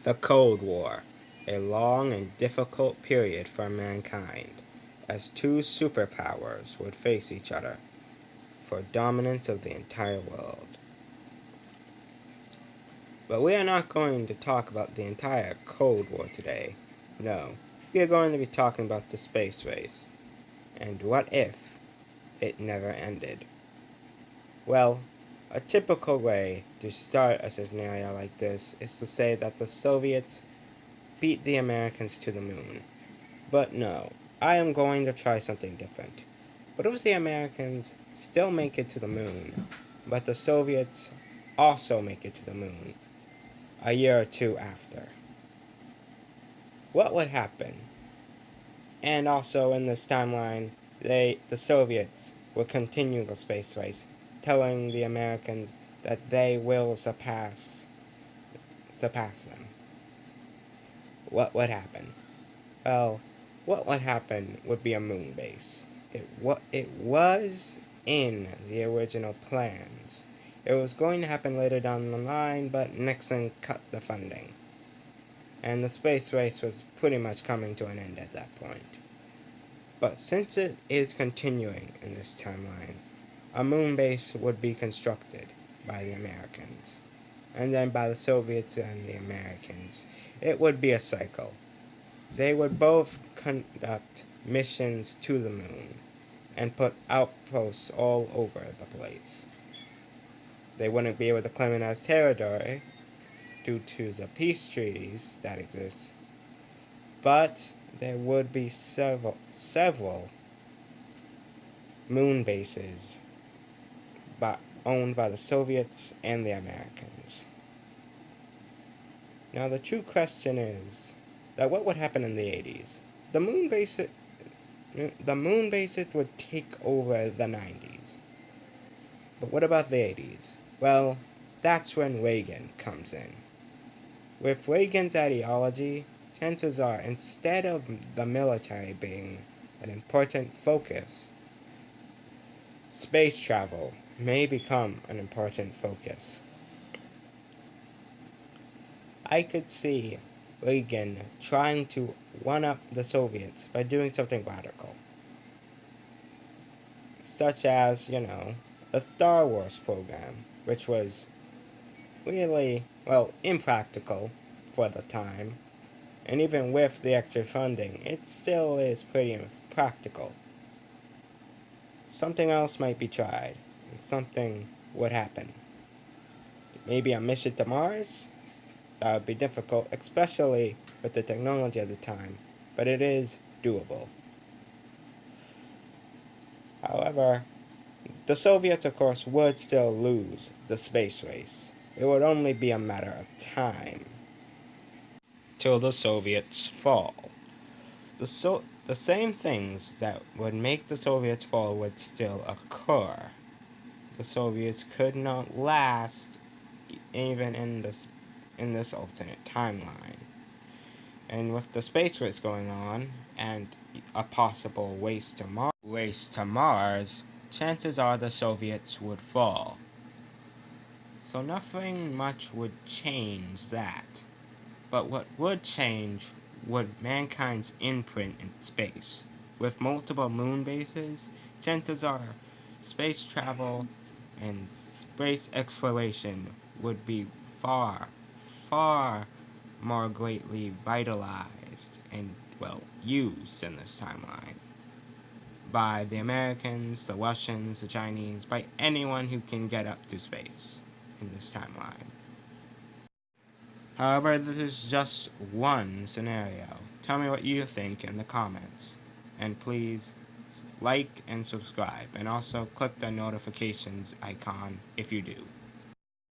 The Cold War, a long and difficult period for mankind, as two superpowers would face each other for dominance of the entire world. But we are not going to talk about the entire Cold War today. No, we are going to be talking about the space race. And what if it never ended? Well, a typical way to start a scenario like this is to say that the Soviets beat the Americans to the moon. But no, I am going to try something different. What if the Americans still make it to the moon, but the Soviets also make it to the moon a year or two after? What would happen? And also in this timeline, the Soviets will continue the space race, telling the Americans that they will surpass them. What would happen? Well, what would happen would be a moon base. It was in the original plans. It was going to happen later down the line, but Nixon cut the funding. And the space race was pretty much coming to an end at that point. But since it is continuing in this timeline, a moon base would be constructed by the Americans. And then by the Soviets and the Americans. It would be a cycle. They would both conduct missions to the moon and put outposts all over the place. They wouldn't be able to claim it as territory due to the peace treaties that exist, but there would be several moon bases owned by the Soviets and the Americans. Now the true question is that what would happen in the 80s? The moon bases would take over the 90s. But what about the 80s? Well, that's when Reagan comes in. With Reagan's ideology, chances are, instead of the military being an important focus, space travel may become an important focus. I could see Reagan trying to one-up the Soviets by doing something radical. Such as, the Star Wars program, which was really, impractical for the time. And even with the extra funding, it still is pretty impractical. Something else might be tried, and something would happen. Maybe a mission to Mars? That would be difficult, especially with the technology of the time, but it is doable. However, the Soviets, of course, would still lose the space race. It would only be a matter of time till the Soviets fall. The same things that would make the Soviets fall would still occur. The Soviets could not last even in this alternate timeline. And with the space race going on and a possible race to Mars, chances are the Soviets would fall. So nothing much would change that. But what would change would mankind's imprint in space. With multiple moon bases, chances are space travel and space exploration would be far, far more greatly vitalized and, used in this timeline. By the Americans, the Russians, the Chinese, by anyone who can get up to space in this timeline. However, this is just one scenario. Tell me what you think in the comments. And please like and subscribe. And also click the notifications icon if you do.